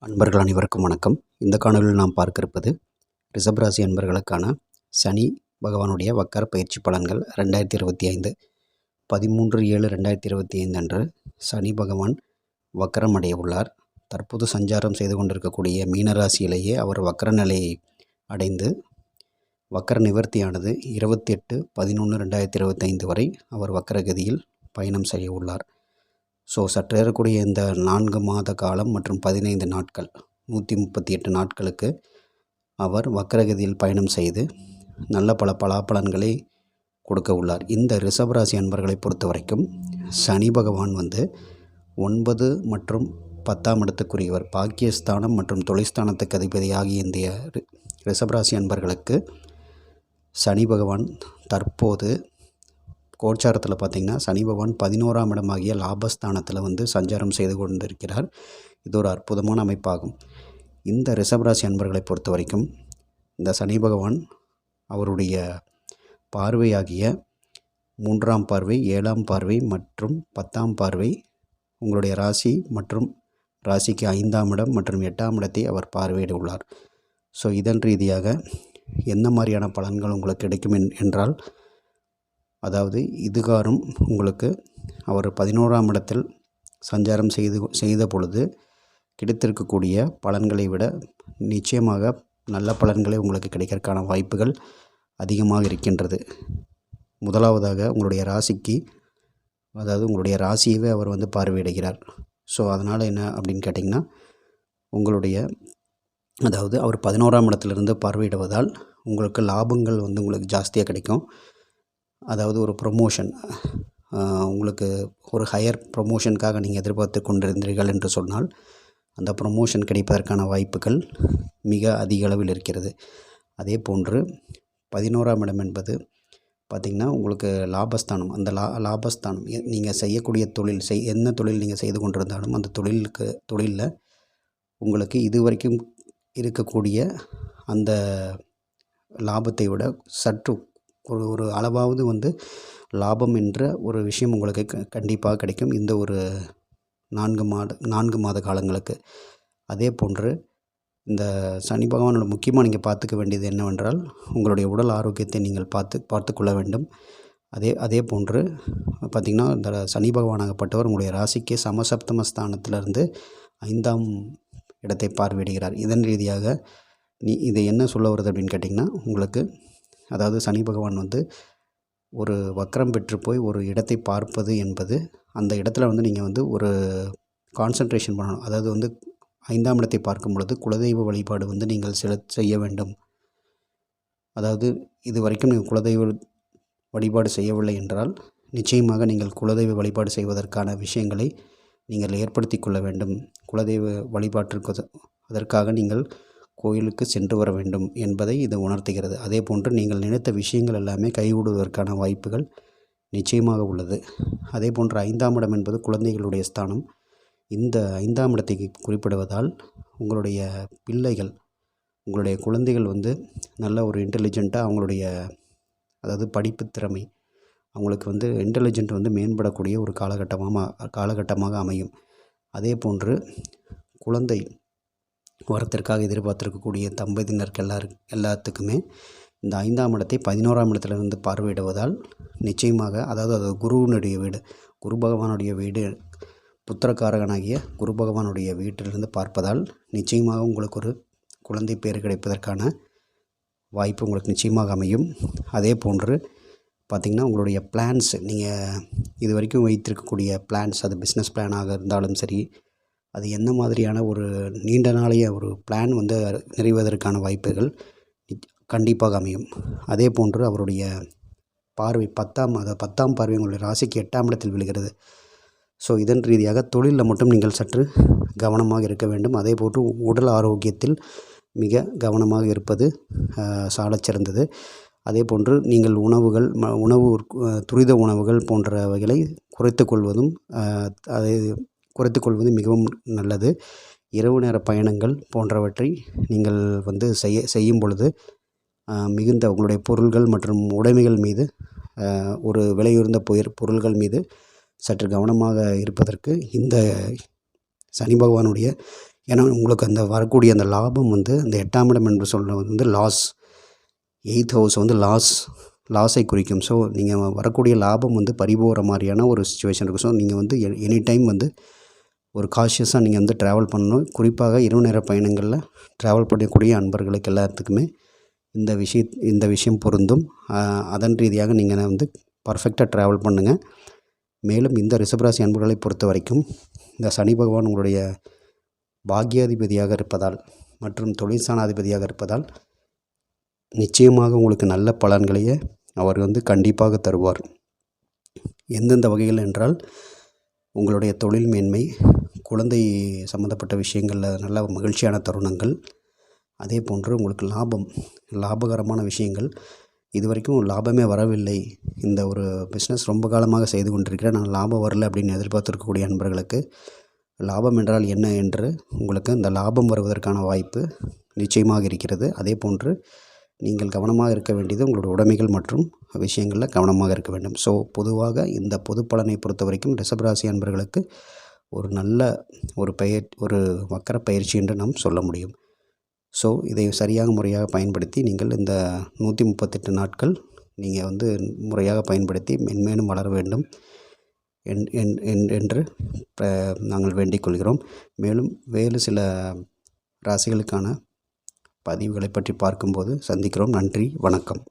அன்பர்கள் அனைவருக்கும் வணக்கம். இந்த காணொலியில் நாம் பார்க்க இருப்பது ரிஷபராசி அன்பர்களுக்கான சனி பகவானுடைய வக்கர பயிற்சி பலன்கள் 2025 13/7/2025 அன்று சனி பகவான் வக்கரம் அடைய உள்ளார். தற்போது சஞ்சாரம் செய்து கொண்டிருக்கக்கூடிய மீனராசியிலேயே அவர் வக்கர நிலையை அடைந்து வக்கர நிவர்த்தியானது 28/11/2025 வரை அவர் வக்கரகதியில் பயணம் செய்ய உள்ளார். சற்றேறக்கூடிய இந்த 4 மாத காலம் மற்றும் 15 நாட்கள் 138 நாட்களுக்கு அவர் வக்கரகதியில் பயணம் செய்து நல்ல பல பலாபலன்களை கொடுக்க உள்ளார். இந்த ரிஷபராசி அன்பர்களை பொறுத்த வரைக்கும் சனி பகவான் 9 மற்றும் 10ஆம் இடத்துக்குரியவர், பாக்கியஸ்தானம் மற்றும் தொழில்ஸ்தானத்துக்கு அதிபதி ஆகிய இந்த ரிஷபராசி அன்பர்களுக்கு சனி பகவான் தற்போது கோச்சாரத்தில் பார்த்திங்கன்னா சனி பகவான் 11ஆம் இடமாகிய லாபஸ்தானத்தில் சஞ்சாரம் செய்து கொண்டிருக்கிறார். இது ஒரு அற்புதமான அமைப்பாகும். இந்த ரிஷபராசி அன்பர்களை பொறுத்த வரைக்கும் இந்த சனி பகவான் அவருடைய பார்வையாகிய 3ஆம் பார்வை, 7ஆம் பார்வை மற்றும் 10ஆம் பார்வை உங்களுடைய ராசி மற்றும் ராசிக்கு 5ஆம் இடம் மற்றும் 8ஆம் இடத்தை அவர் பார்வையிட உள்ளார். இதன் ரீதியாக என்ன மாதிரியான பலன்கள் உங்களுக்கு கிடைக்கும் என்றால், அதாவது இதுகாரும் உங்களுக்கு அவர் 11ஆம் இடத்தில் சஞ்சாரம் செய்த பொழுது கிடைத்திருக்கக்கூடிய பலன்களை விட நிச்சயமாக நல்ல பலன்களை உங்களுக்கு கிடைக்கிறதுக்கான வாய்ப்புகள் அதிகமாக இருக்கின்றது. முதலாவதாக உங்களுடைய ராசிக்கு, அதாவது உங்களுடைய ராசியவே அவர் பார்வையிடுகிறார். அதனால் என்ன அப்படின்னு கேட்டிங்கன்னா, உங்களுடைய அதாவது அவர் 11ஆம் இடத்துலேருந்து பார்வையிடுவதால் உங்களுக்கு லாபங்கள் உங்களுக்கு ஜாஸ்தியாக கிடைக்கும். அதாவது ஒரு ப்ரொமோஷன், உங்களுக்கு ஒரு ஹையர் ப்ரொமோஷனுக்காக நீங்கள் எதிர்பார்த்து கொண்டிருந்தீர்கள் என்று சொன்னால் அந்த ப்ரொமோஷன் கிடைப்பதற்கான வாய்ப்புகள் மிக அதிக அளவில் இருக்கிறது. அதே போன்று 11ஆம் இடம் என்பது பார்த்திங்கன்னா உங்களுக்கு லாபஸ்தானம். அந்த லாபஸ்தானம் நீங்கள் செய்யக்கூடிய தொழில், என்ன தொழில் நீங்கள் செய்து கொண்டிருந்தாலும் அந்த தொழிலில் உங்களுக்கு இதுவரைக்கும் இருக்கக்கூடிய அந்த லாபத்தை விட சற்று ஒரு அளவாவது லாபம் என்ற ஒரு விஷயம் உங்களுக்கு கண்டிப்பாக கிடைக்கும் இந்த ஒரு 4 மாத காலங்களுக்கு. அதே போன்று இந்த சனி பகவானோட முக்கியமாக நீங்கள் பார்த்துக்க வேண்டியது என்னவென்றால், உங்களுடைய உடல் ஆரோக்கியத்தை நீங்கள் பார்த்து கொள்ள வேண்டும். அதே போன்று பார்த்திங்கன்னா, இந்த சனி பகவானாகப்பட்டவர் உங்களுடைய ராசிக்கு சமசப்தம ஸ்தானத்திலிருந்து 5ஆம் இடத்தை பார்வையிடுகிறார். இதன் ரீதியாக இதை என்ன சொல்ல வருது அப்படின்னு கேட்டிங்கன்னா, உங்களுக்கு அதாவது சனி பகவான் ஒரு வக்கரம் பெற்று போய் ஒரு இடத்தை பார்ப்பது என்பது, அந்த இடத்துல நீங்கள் ஒரு கான்சன்ட்ரேஷன் பண்ணணும். அதாவது 5ஆம் இடத்தை பார்க்கும் பொழுது குலதெய்வ வழிபாடு நீங்கள் செய்ய வேண்டும். அதாவது இது வரைக்கும் நீங்கள் குலதெய்வ வழிபாடு செய்யவில்லை என்றால் நிச்சயமாக நீங்கள் குலதெய்வ வழிபாடு செய்வதற்கான விஷயங்களை நீங்கள் ஏற்படுத்தி கொள்ள வேண்டும். குலதெய்வ வழிபாட்டிற்கு அதற்காக நீங்கள் கோயிலுக்கு சென்று வர வேண்டும் என்பதை இது உணர்த்துகிறது. அதே போன்று நீங்கள் நினைத்த விஷயங்கள் எல்லாமே கைகூடுவதற்கான வாய்ப்புகள் நிச்சயமாக உள்ளது. அதே போன்று 5ஆம் இடம் என்பது குழந்தைகளுடைய ஸ்தானம். இந்த 5ஆம் இடத்தை குறிப்பிடுவதால் உங்களுடைய பிள்ளைகள், உங்களுடைய குழந்தைகள் நல்ல ஒரு இன்டெலிஜென்ட்டாக அவங்களுடைய, அதாவது படிப்பு திறமை அவங்களுக்கு இன்டெலிஜென்ட் மேம்படக்கூடிய ஒரு காலகட்டமாக அமையும். அதே போன்று குழந்தை வரத்திற்காக எதிர்பார்த்திருக்கக்கூடிய தம்பதியினருக்கு எல்லாத்துக்குமே இந்த 5ஆம் இடத்தை 11ஆம் இடத்திலிருந்து பார்வையிடுவதால் நிச்சயமாக, அதாவது அது குருவினுடைய வீடு, குரு பகவானுடைய வீடு, புத்திரக்காரகனாகிய குரு பகவானுடைய வீட்டிலிருந்து பார்ப்பதால் நிச்சயமாக உங்களுக்கு ஒரு குழந்தை பேர் கிடைப்பதற்கான வாய்ப்பு உங்களுக்கு நிச்சயமாக அமையும். அதே போன்று பார்த்திங்கன்னா, உங்களுடைய பிளான்ஸ், நீங்கள் இது வரைக்கும் வைத்திருக்கக்கூடிய பிளான்ஸ், அது பிஸ்னஸ் பிளானாக இருந்தாலும் சரி, அது என்ன மாதிரியான ஒரு நீண்ட நாளைய ஒரு பிளான் நிறைவதற்கான வாய்ப்புகள் கண்டிப்பாக அமையும். அதே போன்று அவருடைய பார்வை 10ஆம் பார்வை உங்களுடைய ராசிக்கு 8ஆம் இடத்தில் விழுகிறது. இதன் ரீதியாக தொழிலில் மட்டும் நீங்கள் சற்று கவனமாக இருக்க வேண்டும். அதே போன்று உடல் ஆரோக்கியத்தில் மிக கவனமாக இருப்பது சாலச் சிறந்தது. அதே போன்று நீங்கள் துரித உணவுகள் போன்றவைகளை குறைத்துக்கொள்வது மிகவும் நல்லது. இரவு நேர பயணங்கள் போன்றவற்றை நீங்கள் செய்யும் பொழுது மிகுந்த உங்களுடைய பொருள்கள் மற்றும் உடைமைகள் மீது, ஒரு விலையுயர்ந்த பொருள்கள் மீது சற்று கவனமாக இருப்பதற்கு இந்த சனி பகவானுடைய ஏன்னா உங்களுக்கு அந்த வரக்கூடிய அந்த லாபம் வந்து அந்த 8ஆம் இடம் என்று சொல்கிறது வந்து லாஸ். 8th ஹவுஸ் வந்து லாஸை குறிக்கும். ஸோ நீங்கள் வரக்கூடிய லாபம் வந்து பறிபோகிற மாதிரியான ஒரு சிச்சுவேஷன் இருக்கும். ஸோ நீங்கள் வந்து எனி டைம் வந்து ஒரு காஷியஸாக நீங்கள் வந்து ட்ராவல் பண்ணணும். குறிப்பாக இரவு நேர பயணங்களில் ட்ராவல் பண்ணக்கூடிய அன்பர்களுக்கு எல்லாத்துக்குமே இந்த விஷயம் பொருந்தும். அதன் ரீதியாக நீங்கள் வந்து பர்ஃபெக்டாக ட்ராவல் பண்ணுங்கள். மேலும் இந்த ரிஷபராசி அன்பர்களை பொறுத்த வரைக்கும் இந்த சனி பகவான் உங்களுடைய பாக்கியாதிபதியாக இருப்பதால் மற்றும் தொழில் ஸ்தானாதிபதியாக இருப்பதால் நிச்சயமாக உங்களுக்கு நல்ல பலன்களையே அவர் வந்து கண்டிப்பாக தருவார். எந்தெந்த வகைகள் என்றால் உங்களுடைய தொழில் மேன்மை, குழந்தை சம்மந்தப்பட்ட விஷயங்களில் நல்ல மகிழ்ச்சியான தருணங்கள், அதே போன்று உங்களுக்கு லாபகரமான விஷயங்கள். இது வரைக்கும் லாபமே வரவில்லை, இந்த ஒரு பிஸ்னஸ் ரொம்ப காலமாக செய்து கொண்டிருக்கிறேன், நான் லாபம் வரல அப்படின்னு எதிர்பார்த்துருக்கக்கூடிய அன்பர்களுக்கு லாபம் என்றால் என்ன என்று உங்களுக்கு இந்த லாபம் வருவதற்கான வாய்ப்பு நிச்சயமாக இருக்கிறது. அதே போன்று நீங்கள் கவனமாக இருக்க வேண்டியது உங்களுடைய உடைமைகள் மற்றும் விஷயங்களில் கவனமாக இருக்க வேண்டும். ஸோ பொதுவாக இந்த பொது பலனை பொறுத்த வரைக்கும் ரிஷபராசி அன்பர்களுக்கு ஒரு நல்ல ஒரு வக்கர பயிற்சி என்று நாம் சொல்ல முடியும். ஸோ இதை சரியாக முறையாக பயன்படுத்தி நீங்கள் இந்த 138 நாட்கள் நீங்கள் வந்து முறையாக பயன்படுத்தி மென்மேலும் வளர வேண்டும் என்று நாங்கள் வேண்டிக் கொள்கிறோம். மேலும் வேறு சில ராசிகளுக்கான பதிவுகளை பற்றி பார்க்கும்போது சந்திக்கிறோம். நன்றி, வணக்கம்.